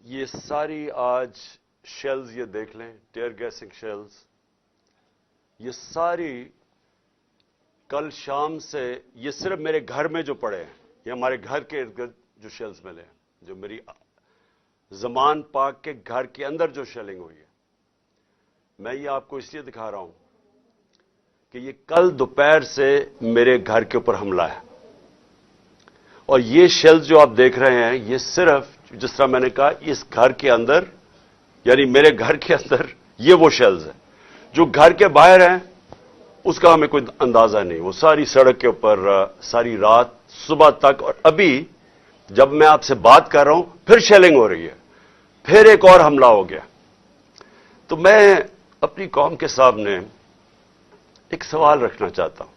یہ ساری آج شیلز یہ دیکھ لیں، ٹیئر گیسنگ شیلز، یہ ساری کل شام سے یہ صرف میرے گھر میں جو پڑے ہیں، یہ ہمارے گھر کے ارد گرد جو شیلز ملے ہیں، جو میری زمان پاک کے گھر کے اندر جو شیلنگ ہوئی ہے، میں یہ آپ کو اس لیے دکھا رہا ہوں کہ یہ کل دوپہر سے میرے گھر کے اوپر حملہ ہے، اور یہ شیلز جو آپ دیکھ رہے ہیں یہ صرف جس طرح میں نے کہا اس گھر کے اندر، یعنی میرے گھر کے اندر یہ وہ شیلز ہیں جو گھر کے باہر ہیں اس کا ہمیں کوئی اندازہ نہیں، وہ ساری سڑک کے اوپر ساری رات صبح تک، اور ابھی جب میں آپ سے بات کر رہا ہوں پھر شیلنگ ہو رہی ہے، پھر ایک اور حملہ ہو گیا۔ تو میں اپنی قوم کے سامنے ایک سوال رکھنا چاہتا ہوں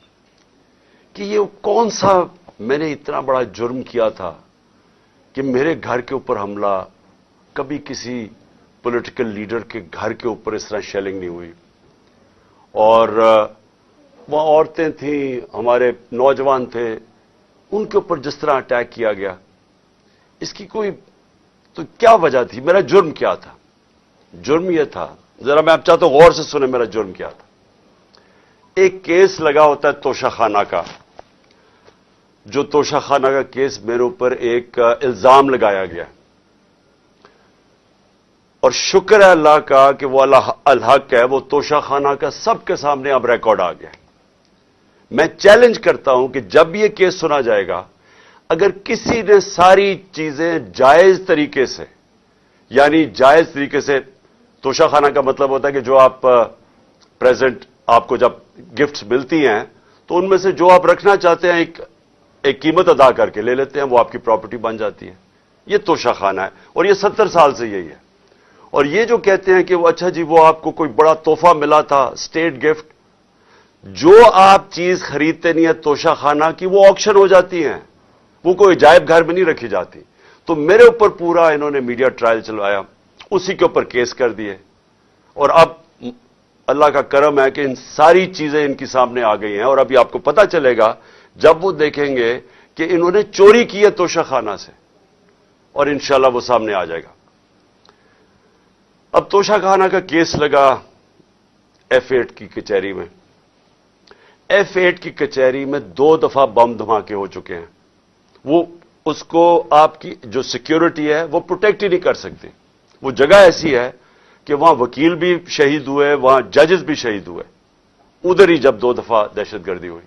کہ یہ کون سا میں نے اتنا بڑا جرم کیا تھا کہ میرے گھر کے اوپر حملہ، کبھی کسی پولیٹیکل لیڈر کے گھر کے اوپر اس طرح شیلنگ نہیں ہوئی، اور وہاں عورتیں تھیں، ہمارے نوجوان تھے، ان کے اوپر جس طرح اٹیک کیا گیا، اس کی کوئی تو کیا وجہ تھی؟ میرا جرم کیا تھا؟ جرم یہ تھا، ذرا میں آپ چاہتا ہوں غور سے سنیں میرا جرم کیا تھا۔ ایک کیس لگا ہوتا ہے توشہ خانہ کا، جو توشہ خانہ کا کیس میرے اوپر ایک الزام لگایا گیا، اور شکر ہے اللہ کا کہ وہ الحق ہے، وہ توشہ خانہ کا سب کے سامنے اب ریکارڈ آ گیا۔ میں چیلنج کرتا ہوں کہ جب یہ کیس سنا جائے گا، اگر کسی نے ساری چیزیں جائز طریقے سے، یعنی جائز طریقے سے، توشہ خانہ کا مطلب ہوتا ہے کہ جو آپ پریزنٹ آپ کو جب گفٹس ملتی ہیں تو ان میں سے جو آپ رکھنا چاہتے ہیں ایک قیمت ادا کر کے لے لیتے ہیں، وہ آپ کی پراپرٹی بن جاتی ہے، یہ توشہ خانہ ہے، اور یہ 70 سال سے یہی ہے۔ اور یہ جو کہتے ہیں کہ وہ اچھا جی وہ آپ کو کوئی بڑا تحفہ ملا تھا، اسٹیٹ گفٹ، جو آپ چیز خریدتے نہیں ہے توشہ خانہ کی، وہ آکشن ہو جاتی ہیں، وہ کوئی عجائب گھر میں نہیں رکھی جاتی۔ تو میرے اوپر پورا انہوں نے میڈیا ٹرائل چلوایا، اسی کے اوپر کیس کر دیے، اور اب اللہ کا کرم ہے کہ ان ساری چیزیں ان کی سامنے آ گئی ہیں، اور ابھی آپ کو پتا چلے گا جب وہ دیکھیں گے کہ انہوں نے چوری کی ہے توشہ خانہ سے، اور انشاءاللہ وہ سامنے آ جائے گا۔ اب توشہ خانہ کا کیس لگا F8 کی کچہری میں۔ F8 کی کچہری میں 2 دفعہ بم دھماکے ہو چکے ہیں، وہ اس کو آپ کی جو سیکیورٹی ہے وہ پروٹیکٹ ہی نہیں کر سکتی۔ وہ جگہ ایسی ہے کہ وہاں وکیل بھی شہید ہوئے، وہاں ججز بھی شہید ہوئے، ادھر ہی جب 2 دفعہ دہشت گردی ہوئی،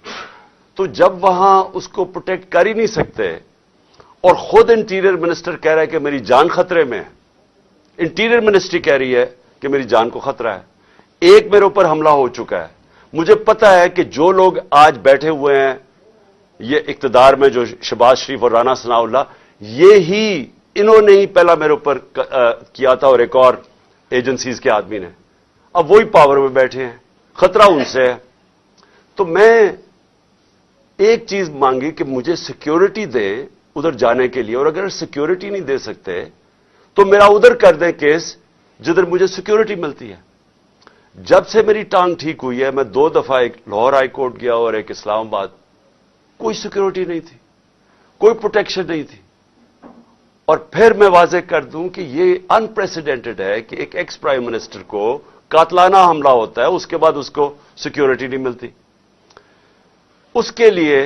تو جب وہاں اس کو پروٹیکٹ کر ہی نہیں سکتے، اور خود انٹیریئر منسٹر کہہ رہا ہے کہ میری جان خطرے میں ہے، انٹیریئر منسٹری کہہ رہی ہے کہ میری جان کو خطرہ ہے، ایک میرے اوپر حملہ ہو چکا ہے۔ مجھے پتا ہے کہ جو لوگ آج بیٹھے ہوئے ہیں یہ اقتدار میں، جو شہباز شریف اور رانا ثناء اللہ، یہی انہوں نے ہی پہلا میرے اوپر کیا تھا، اور ایک اور ایجنسیز کے آدمی نے، اب وہی پاور میں بیٹھے ہیں، خطرہ ان سے ہے۔ تو میں ایک چیز مانگی کہ مجھے سیکیورٹی دیں ادھر جانے کے لیے، اور اگر سیکیورٹی نہیں دے سکتے تو میرا ادھر کر دیں کیس جدھر مجھے سیکیورٹی ملتی ہے۔ جب سے میری ٹانگ ٹھیک ہوئی ہے، میں 2 دفعہ ایک لاہور ہائی کورٹ گیا اور ایک اسلام آباد، کوئی سیکیورٹی نہیں تھی، کوئی پروٹیکشن نہیں تھی۔ اور پھر میں واضح کر دوں کہ یہ ان پریسیڈنٹڈ ہے کہ ایک ایکس پرائم منسٹر کو قاتلانہ حملہ ہوتا ہے، اس کے بعد اس کو سیکیورٹی نہیں ملتی۔ اس کے لیے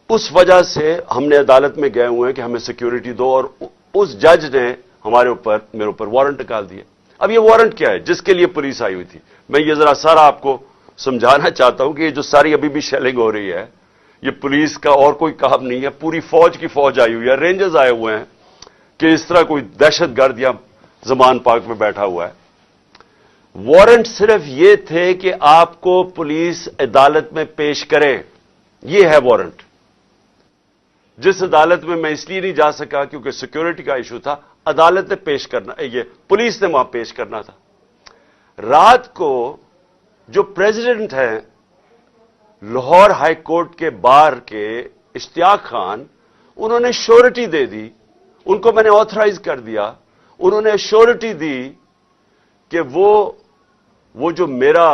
اس وجہ سے ہم نے عدالت میں گئے ہوئے ہیں کہ ہمیں سیکیورٹی دو، اور اس جج نے میرے اوپر وارنٹ نکال دیا۔ اب یہ وارنٹ کیا ہے جس کے لیے پولیس آئی ہوئی تھی؟ میں یہ ذرا سارا آپ کو سمجھانا چاہتا ہوں کہ یہ جو ساری ابھی بھی شیلنگ ہو رہی ہے، یہ پولیس کا اور کوئی کام نہیں ہے، پوری فوج کی فوج آئی ہوئی ہے، رینجرز آئے ہوئے ہیں کہ اس طرح کوئی دہشت گرد یا زمان پاک میں بیٹھا ہوا ہے۔ وارنٹ صرف یہ تھے کہ آپ کو پولیس عدالت میں پیش کرے، یہ ہے وارنٹ۔ جس عدالت میں اس لیے نہیں جا سکا کیونکہ سیکیورٹی کا ایشو تھا، عدالت نے پیش کرنا، یہ پولیس نے وہاں پیش کرنا تھا۔ رات کو جو پریزیڈنٹ ہیں لاہور ہائی کورٹ کے بار کے اشتیاق خان، انہوں نے شیورٹی دے دی، ان کو میں نے آتھرائز کر دیا، انہوں نے شیورٹی دی کہ وہ جو میرا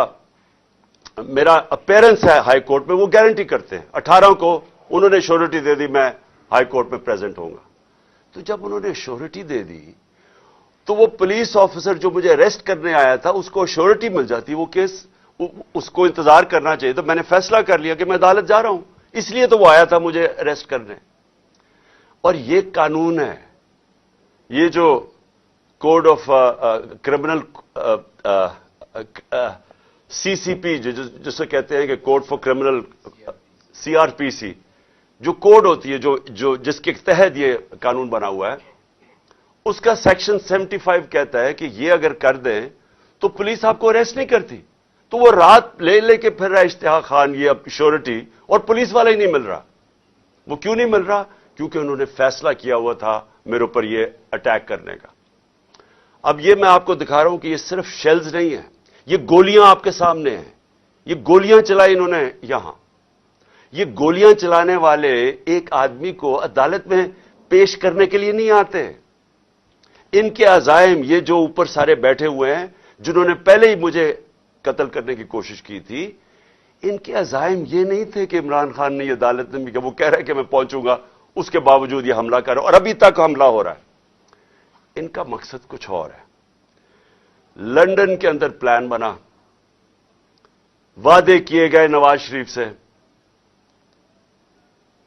اپیرنس ہے ہائی کورٹ میں وہ گارنٹی کرتے ہیں۔ 18 کو انہوں نے شیورٹی دے دی میں ہائی کورٹ میں پریزنٹ ہوں گا۔ تو جب انہوں نے شیورٹی دے دی تو وہ پولیس آفیسر جو مجھے اریسٹ کرنے آیا تھا اس کو شیورٹی مل جاتی، وہ کیس اس کو انتظار کرنا چاہیے. تو میں نے فیصلہ کر لیا کہ میں عدالت جا رہا ہوں، اس لیے تو وہ آیا تھا مجھے اریسٹ کرنے. اور یہ قانون ہے، یہ جو کوڈ آف کرمنل سی سی پی جسے کہتے ہیں کہ کوڈ فار کرمنل CRPC جو کوڈ ہوتی ہے جو جس کے تحت یہ قانون بنا ہوا ہے، اس کا سیکشن 75 کہتا ہے کہ یہ اگر کر دیں تو پولیس آپ کو اریسٹ نہیں کرتی. تو وہ رات لے کے پھر رہا اشتہا خان یہ اب شیورٹی، اور پولیس والا ہی نہیں مل رہا. وہ کیوں نہیں مل رہا؟ کیونکہ انہوں نے فیصلہ کیا ہوا تھا میرے اوپر یہ اٹیک کرنے کا. اب یہ میں آپ کو دکھا رہا ہوں کہ یہ صرف شیلز نہیں ہیں، یہ گولیاں آپ کے سامنے ہیں. یہ گولیاں چلائی انہوں نے یہاں. یہ گولیاں چلانے والے ایک آدمی کو عدالت میں پیش کرنے کے لیے نہیں آتے. ان کے عزائم، یہ جو اوپر سارے بیٹھے ہوئے ہیں جنہوں نے پہلے ہی مجھے قتل کرنے کی کوشش کی تھی، ان کے عزائم یہ نہیں تھے کہ عمران خان نے یہ عدالت میں، وہ کہہ رہا ہے کہ میں پہنچوں گا، اس کے باوجود یہ حملہ کر رہا ہے اور ابھی تک حملہ ہو رہا ہے. ان کا مقصد کچھ اور ہے. لندن کے اندر پلان بنا، وعدے کیے گئے نواز شریف سے.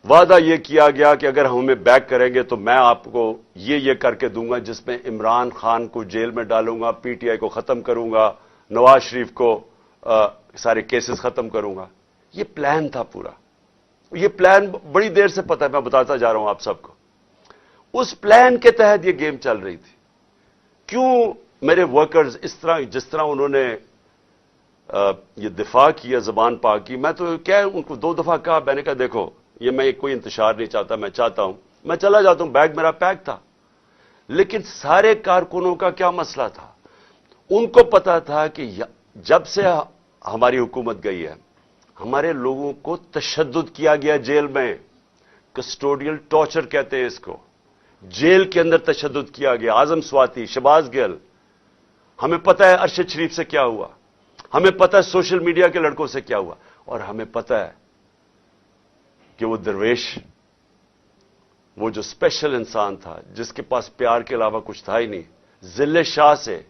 وعدہ یہ کیا گیا کہ اگر ہمیں بیک کریں گے تو میں آپ کو یہ کر کے دوں گا، جس میں عمران خان کو جیل میں ڈالوں گا، PTI کو ختم کروں گا، نواز شریف کو سارے کیسز ختم کروں گا. یہ پلان تھا پورا. یہ پلان بڑی دیر سے پتا ہے، میں بتاتا جا رہا ہوں آپ سب کو. اس پلان کے تحت یہ گیم چل رہی تھی. کیوں میرے ورکرز اس طرح، جس طرح انہوں نے یہ دفاع کیا، زبان پاک کی، میں تو کیا ان کو 2 دفعہ کہا، میں نے کہا دیکھو یہ میں کوئی انتشار نہیں چاہتا، میں چاہتا ہوں میں چلا جاتا ہوں، بیگ میرا پیک تھا. لیکن سارے کارکنوں کا کیا مسئلہ تھا؟ ان کو پتا تھا کہ جب سے ہماری حکومت گئی ہے ہمارے لوگوں کو تشدد کیا گیا جیل میں. کسٹوڈیل ٹارچر کہتے ہیں اس کو. جیل کے اندر تشدد کیا گیا. اعظم سواتی، شہباز گل، ہمیں پتا ہے ارشد شریف سے کیا ہوا، ہمیں پتا ہے سوشل میڈیا کے لڑکوں سے کیا ہوا، اور ہمیں پتا ہے کہ وہ درویش، وہ جو اسپیشل انسان تھا جس کے پاس پیار کے علاوہ کچھ تھا ہی نہیں، ذل شاہ سے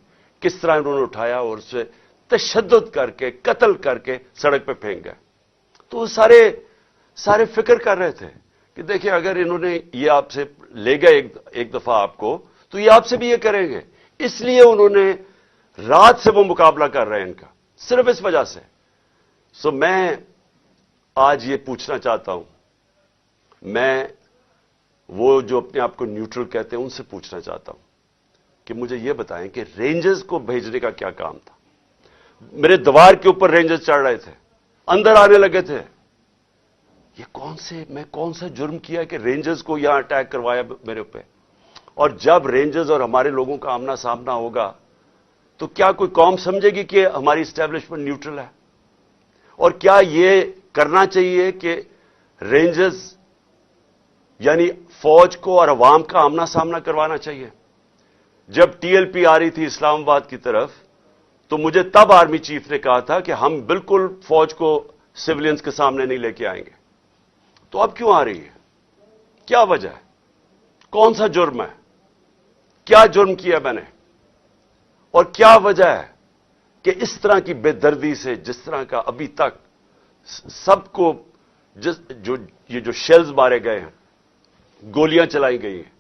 کس طرح انہوں نے اٹھایا اور اسے تشدد کر کے قتل کر کے سڑک پہ پھینک گئے. تو وہ سارے فکر کر رہے تھے کہ دیکھیں اگر انہوں نے یہ آپ سے لے گئے ایک دفعہ آپ کو، تو یہ آپ سے بھی یہ کریں گے. اس لیے انہوں نے رات سے وہ مقابلہ کر رہے ہیں ان کا، صرف اس وجہ سے. سو میں آج یہ پوچھنا چاہتا ہوں، میں وہ جو اپنے آپ کو نیوٹرل کہتے ہیں ان سے پوچھنا چاہتا ہوں کہ مجھے یہ بتائیں کہ رینجرز کو بھیجنے کا کیا کام تھا؟ میرے دیوار کے اوپر رینجرز چڑھ رہے تھے، اندر آنے لگے تھے. یہ میں کون سا جرم کیا کہ رینجرز کو یہاں اٹیک کروایا میرے اوپر؟ اور جب رینجرز اور ہمارے لوگوں کا آمنا سامنا ہوگا تو کیا کوئی قوم سمجھے گی کہ ہماری اسٹیبلشمنٹ نیوٹرل ہے؟ اور کیا یہ کرنا چاہیے کہ رینجرز یعنی فوج کو اور عوام کا آمنا سامنا کروانا چاہیے؟ جب TLP آ رہی تھی اسلام آباد کی طرف تو مجھے تب آرمی چیف نے کہا تھا کہ ہم بالکل فوج کو سویلینز کے سامنے نہیں لے کے آئیں گے. تو اب کیوں آ رہی ہے؟ کیا وجہ ہے؟ کون سا جرم ہے؟ کیا جرم کیا میں نے؟ اور کیا وجہ ہے کہ اس طرح کی بے دردی سے، جس طرح کا ابھی تک سب کو یہ جو شیلز مارے گئے ہیں، گولیاں چلائی گئی ہیں،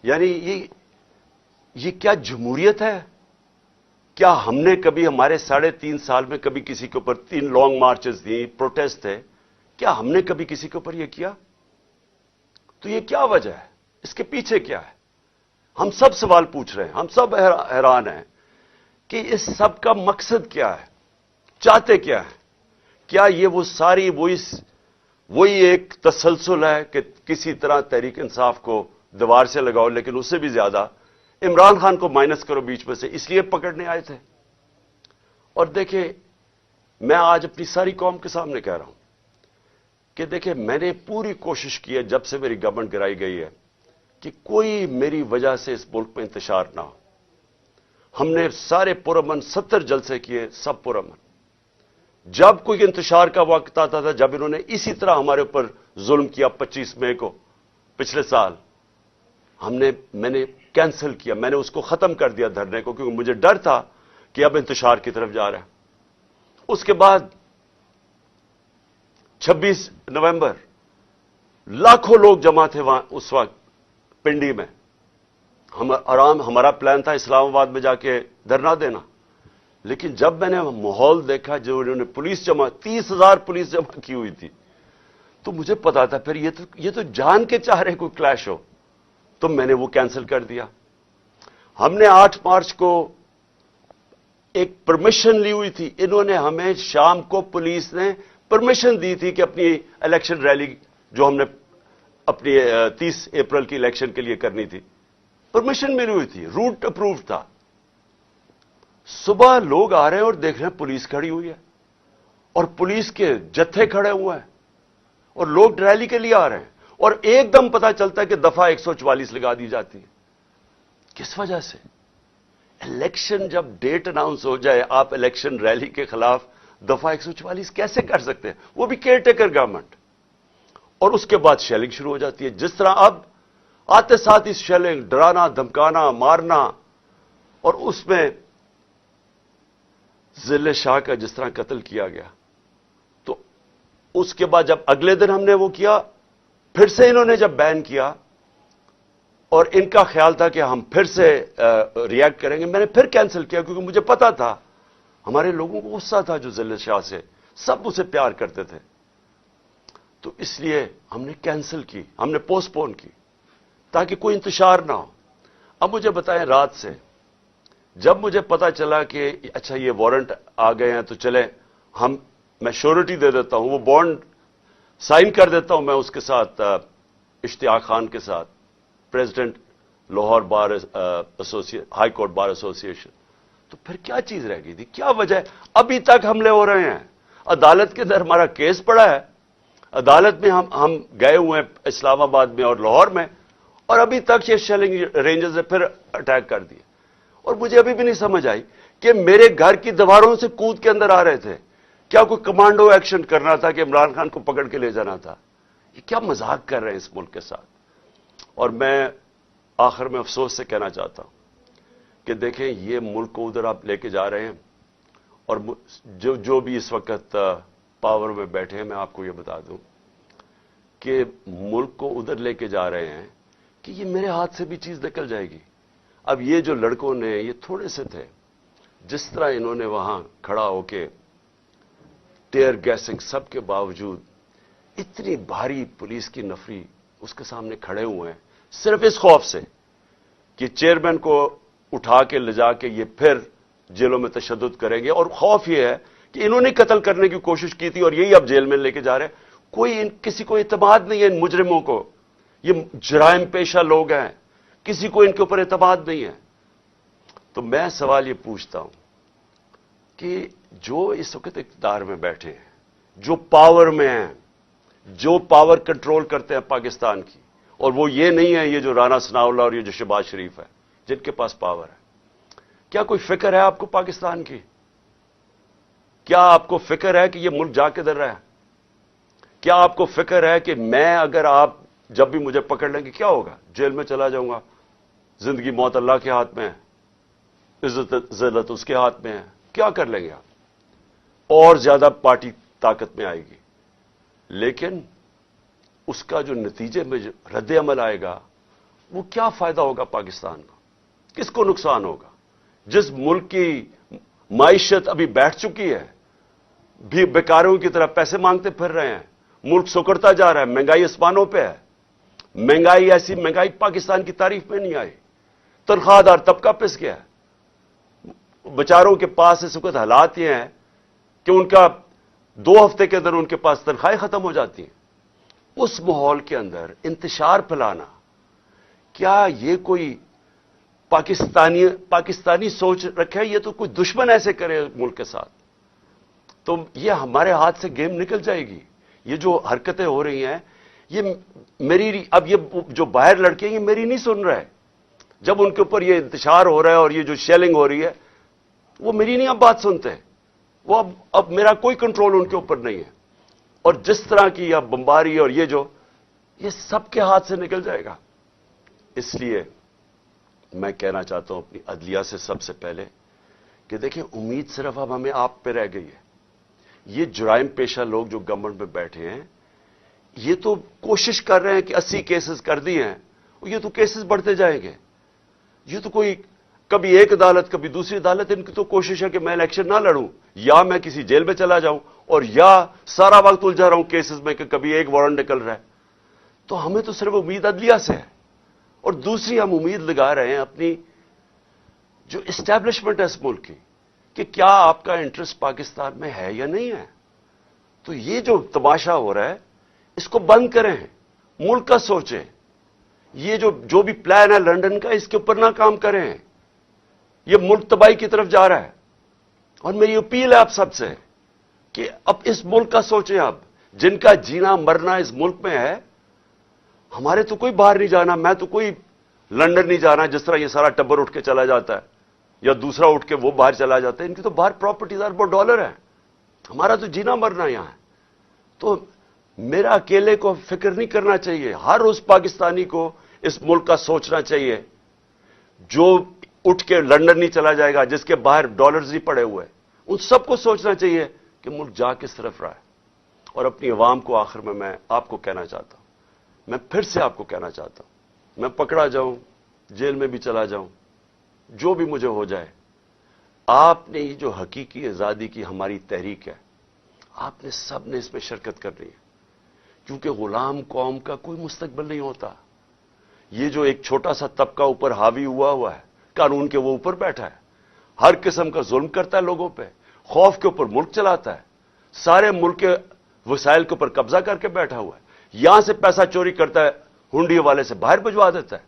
یعنی یہ کیا جمہوریت ہے؟ کیا ہم نے کبھی ہمارے 3.5 سال میں کبھی کسی کے اوپر 3 لانگ مارچز دی، پروٹیسٹ تھے، کیا ہم نے کبھی کسی کے اوپر یہ کیا؟ تو یہ کیا وجہ ہے؟ اس کے پیچھے کیا ہے؟ ہم سب سوال پوچھ رہے ہیں، ہم سب حیران ہیں کہ اس سب کا مقصد کیا ہے؟ چاہتے کیا ہے؟ کیا یہ وہ ساری وہی ایک تسلسل ہے کہ کسی طرح تحریک انصاف کو دیوار سے لگاؤ، لیکن اس سے بھی زیادہ عمران خان کو مائنس کرو بیچ میں سے، اس لیے پکڑنے آئے تھے؟ اور دیکھیں، میں آج اپنی ساری قوم کے سامنے کہہ رہا ہوں کہ دیکھیں، میں نے پوری کوشش کی ہے جب سے میری گورنمنٹ گرائی گئی ہے کہ کوئی میری وجہ سے اس ملک میں انتشار نہ ہو. ہم نے سارے پرامن 70 جلسے کیے، سب پرامن. جب کوئی انتشار کا وقت آتا تھا، جب انہوں نے اسی طرح ہمارے اوپر ظلم کیا 25 مئی کو پچھلے سال، میں نے کینسل کیا، میں نے اس کو ختم کر دیا دھرنے کو، کیونکہ مجھے ڈر تھا کہ اب انتشار کی طرف جا رہا ہے۔ اس کے بعد 26 نومبر لاکھوں لوگ جمع تھے وہاں اس وقت پنڈی میں۔ ہمارا پلان تھا اسلام آباد میں جا کے دھرنا دینا، لیکن جب میں نے ماحول دیکھا جو انہوں نے پولیس جمع 30,000 پولیس جمع کی ہوئی تھی، تو مجھے پتا تھا پھر یہ تو جان کے چاہ رہے کوئی کلیش ہو، تو میں نے وہ کینسل کر دیا۔ ہم نے 8 مارچ کو ایک پرمیشن لی ہوئی تھی، انہوں نے ہمیں شام کو پولیس نے پرمیشن دی تھی کہ اپنی الیکشن ریلی جو ہم نے اپنی 30 اپریل کی الیکشن کے لیے کرنی تھی، پرمیشن ملی ہوئی تھی، روٹ اپروو تھا۔ صبح لوگ آ رہے ہیں اور دیکھ رہے ہیں پولیس کھڑی ہوئی ہے اور پولیس کے جتھے کھڑے ہوئے ہیں اور لوگ ریلی کے لیے آ رہے ہیں، اور ایک دم پتا چلتا ہے کہ دفعہ 144 لگا دی جاتی ہے۔ کس وجہ سے؟ الیکشن جب ڈیٹ اناؤنس ہو جائے، آپ الیکشن ریلی کے خلاف دفعہ 144 کیسے کر سکتے ہیں؟ وہ بھی کیئر ٹیکر گورنمنٹ۔ اور اس کے بعد شیلنگ شروع ہو جاتی ہے، جس طرح اب آتے ساتھ ہی شیلنگ، ڈرانا، دھمکانا، مارنا، اور اس میں ضلع شاہ کا جس طرح قتل کیا گیا۔ تو اس کے بعد جب اگلے دن ہم نے وہ کیا، پھر سے انہوں نے جب بین کیا اور ان کا خیال تھا کہ ہم پھر سے ری ایکٹ کریں گے، میں نے پھر کینسل کیا، کیونکہ مجھے پتا تھا ہمارے لوگوں کو غصہ تھا جو ضلع شاہ سے، سب اسے پیار کرتے تھے، تو اس لیے ہم نے کینسل کی، ہم نے پوسٹ پون کی تاکہ کوئی انتشار نہ ہو۔ اب مجھے بتائیں، رات سے جب مجھے پتا چلا کہ اچھا یہ وارنٹ آ گئے ہیں تو چلیں میں شیورٹی دے دیتا ہوں، وہ بانڈ سائن کر دیتا ہوں میں اس کے ساتھ، اشتیاق خان کے ساتھ، پریزیڈنٹ لاہور بار ہائی کورٹ بار ایسوسی ایشن، تو پھر کیا چیز رہ گئی تھی؟ کیا وجہ ہے؟ ابھی تک حملے ہو رہے ہیں، عدالت کے اندر ہمارا کیس پڑا ہے، عدالت میں ہم گئے ہوئے ہیں اسلام آباد میں اور لاہور میں، اور ابھی تک یہ شیلنگ رینجز نے پھر اٹیک کر دیے۔ اور مجھے ابھی بھی نہیں سمجھ آئی کہ میرے گھر کی دیواروں سے کود کے اندر آ رہے تھے، کیا کوئی کمانڈو ایکشن کرنا تھا کہ عمران خان کو پکڑ کے لے جانا تھا؟ یہ کیا مذاق کر رہے ہیں اس ملک کے ساتھ؟ اور میں آخر میں افسوس سے کہنا چاہتا ہوں کہ دیکھیں یہ ملک کو ادھر آپ لے کے جا رہے ہیں، اور جو بھی اس وقت پاور میں بیٹھے ہیں، میں آپ کو یہ بتا دوں کہ ملک کو ادھر لے کے جا رہے ہیں کہ یہ میرے ہاتھ سے بھی چیز نکل جائے گی۔ اب یہ جو لڑکوں نے، یہ تھوڑے سے تھے، جس طرح انہوں نے وہاں کھڑا ہو کے ٹیئر گیسنگ سب کے باوجود اتنی بھاری پولیس کی نفری اس کے سامنے کھڑے ہوئے ہیں، صرف اس خوف سے کہ چیئرمین کو اٹھا کے لے جا کے یہ پھر جیلوں میں تشدد کریں گے، اور خوف یہ ہے کہ انہوں نے قتل کرنے کی کوشش کی تھی اور یہی اب جیل میں لے کے جا رہے ہیں۔ کسی کو اعتماد نہیں ہے ان مجرموں کو، یہ جرائم پیشہ لوگ ہیں، کسی کو ان کے اوپر اعتماد نہیں ہے۔ تو میں سوال یہ پوچھتا ہوں کہ جو اس وقت اقتدار میں بیٹھے ہیں، جو پاور میں ہیں، جو پاور کنٹرول کرتے ہیں پاکستان کی، اور وہ یہ نہیں ہے یہ جو رانا ثناءاللہ اور یہ جو شہباز شریف ہے جن کے پاس پاور ہے، کیا کوئی فکر ہے آپ کو پاکستان کی؟ کیا آپ کو فکر ہے کہ یہ ملک جا کدھر رہا ہے؟ کیا آپ کو فکر ہے کہ میں اگر آپ جب بھی مجھے پکڑ لیں گے کیا ہوگا؟ جیل میں چلا جاؤں گا، زندگی موت اللہ کے ہاتھ میں ہے، عزت ذلت اس کے ہاتھ میں ہے، کیا کر لیں گے آپ؟ اور زیادہ پارٹی طاقت میں آئے گی، لیکن اس کا جو نتیجے میں جو رد عمل آئے گا وہ کیا فائدہ ہوگا پاکستان کو؟ کس کو نقصان ہوگا؟ جس ملک کی معیشت ابھی بیٹھ چکی ہے، بھی بیکاروں کی طرح پیسے مانگتے پھر رہے ہیں، ملک سکڑتا جا رہا ہے، مہنگائی آسمانوں پہ ہے، مہنگائی ایسی مہنگائی پاکستان کی تاریخ میں نہیں آئی، تنخواہ دار طبقہ پس گیا ہے، بیچاروں کے پاس اس وقت حالات یہ ہیں کہ ان کا 2 ہفتے کے اندر ان کے پاس تنخواہیں ختم ہو جاتی ہیں۔ اس ماحول کے اندر انتشار پھیلانا، کیا یہ کوئی پاکستانی سوچ رکھے؟ یہ تو کوئی دشمن ایسے کرے ملک کے ساتھ تو یہ ہمارے ہاتھ سے گیم نکل جائے گی۔ یہ جو حرکتیں ہو رہی ہیں، یہ میری، اب یہ جو باہر لڑکے ہیں یہ میری نہیں سن رہے، جب ان کے اوپر یہ انتشار ہو رہا ہے اور یہ جو شیلنگ ہو رہی ہے وہ میری نہیں اب بات سنتے، وہ اب میرا کوئی کنٹرول ان کے اوپر نہیں ہے، اور جس طرح کی اب بمباری اور یہ سب کے ہاتھ سے نکل جائے گا۔ اس لیے میں کہنا چاہتا ہوں اپنی عدلیہ سے سب سے پہلے کہ دیکھیں امید صرف اب ہمیں آپ پہ رہ گئی ہے. یہ جرائم پیشہ لوگ جو گورنمنٹ میں بیٹھے ہیں یہ تو کوشش کر رہے ہیں کہ 80 کیسز کر دیے ہیں, یہ تو کیسز بڑھتے جائیں گے. یہ تو کوئی کبھی ایک عدالت کبھی دوسری عدالت, ان کی تو کوشش ہے کہ میں الیکشن نہ لڑوں یا میں کسی جیل میں چلا جاؤں اور یا سارا وقت الجھا رہا ہوں کیسز میں کہ کبھی ایک وارنٹ نکل رہا ہے. تو ہمیں تو صرف امید عدلیہ سے ہے, اور دوسری ہم امید لگا رہے ہیں اپنی جو اسٹیبلشمنٹ ہے اس ملک کی کہ کیا آپ کا انٹرسٹ پاکستان میں ہے یا نہیں ہے. تو یہ جو تماشا ہو رہا ہے اس کو بند کریں, ملک کا سوچیں. یہ جو بھی پلان ہے لنڈن کا اس کے اوپر نہ کام کریں. یہ ملک تباہی کی طرف جا رہا ہے, اور میری اپیل ہے آپ سب سے کہ اب اس ملک کا سوچیں. اب جن کا جینا مرنا اس ملک میں ہے, ہمارے تو کوئی باہر نہیں جانا, میں تو کوئی لنڈن نہیں جانا جس طرح یہ سارا ٹبر اٹھ کے چلا جاتا ہے یا دوسرا اٹھ کے وہ باہر چلا جاتا ہے. ان کی تو باہر پراپرٹیز اربوں ڈالر ہیں, ہمارا تو جینا مرنا یہاں ہے. تو میرا اکیلے کو فکر نہیں کرنا چاہیے, ہر اس پاکستانی کو اس ملک کا سوچنا چاہیے جو اٹھ کے لنڈن نہیں چلا جائے گا, جس کے باہر ڈالرز نہیں پڑے ہوئے. ان سب کو سوچنا چاہیے کہ ملک جا کس طرف رہا ہے. اور اپنی عوام کو آخر میں آپ کو کہنا چاہتا ہوں, میں پھر سے آپ کو کہنا چاہتا ہوں, میں پکڑا جاؤں, جیل میں بھی چلا جاؤں, جو بھی مجھے ہو جائے, آپ نے یہ جو حقیقی آزادی کی ہماری تحریک ہے, آپ نے سب نے اس میں شرکت کرنی ہے, کیونکہ غلام قوم کا کوئی مستقبل نہیں ہوتا. یہ جو ایک چھوٹا سا طبقہ اوپر حاوی ہوا ہے, قانون کے وہ اوپر بیٹھا ہے, ہر قسم کا ظلم کرتا ہے لوگوں پہ, خوف کے اوپر ملک چلاتا ہے, سارے ملک کے وسائل کے اوپر قبضہ کر کے بیٹھا ہوا ہے, یہاں سے پیسہ چوری کرتا ہے, ہنڈی والے سے باہر بھجوا دیتا ہے.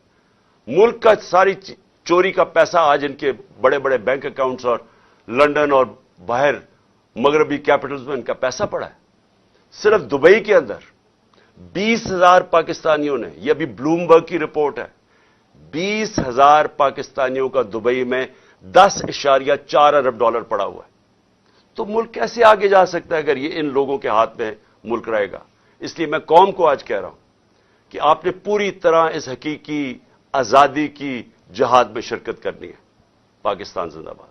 ملک کا ساری چوری کا پیسہ آج ان کے بڑے بڑے بینک اکاؤنٹس اور لنڈن اور باہر مغربی کیپٹلز میں ان کا پیسہ پڑا ہے. صرف دبئی کے اندر 20,000 پاکستانیوں نے, یہ ابھی بلومبرگ کی رپورٹ ہے, 20,000 پاکستانیوں کا دبئی میں $10.4 ارب پڑا ہوا ہے. تو ملک کیسے آگے جا سکتا ہے اگر یہ ان لوگوں کے ہاتھ میں ملک رہے گا. اس لیے میں قوم کو آج کہہ رہا ہوں کہ آپ نے پوری طرح اس حقیقی آزادی کی جہاد میں شرکت کرنی ہے. پاکستان زندہ باد.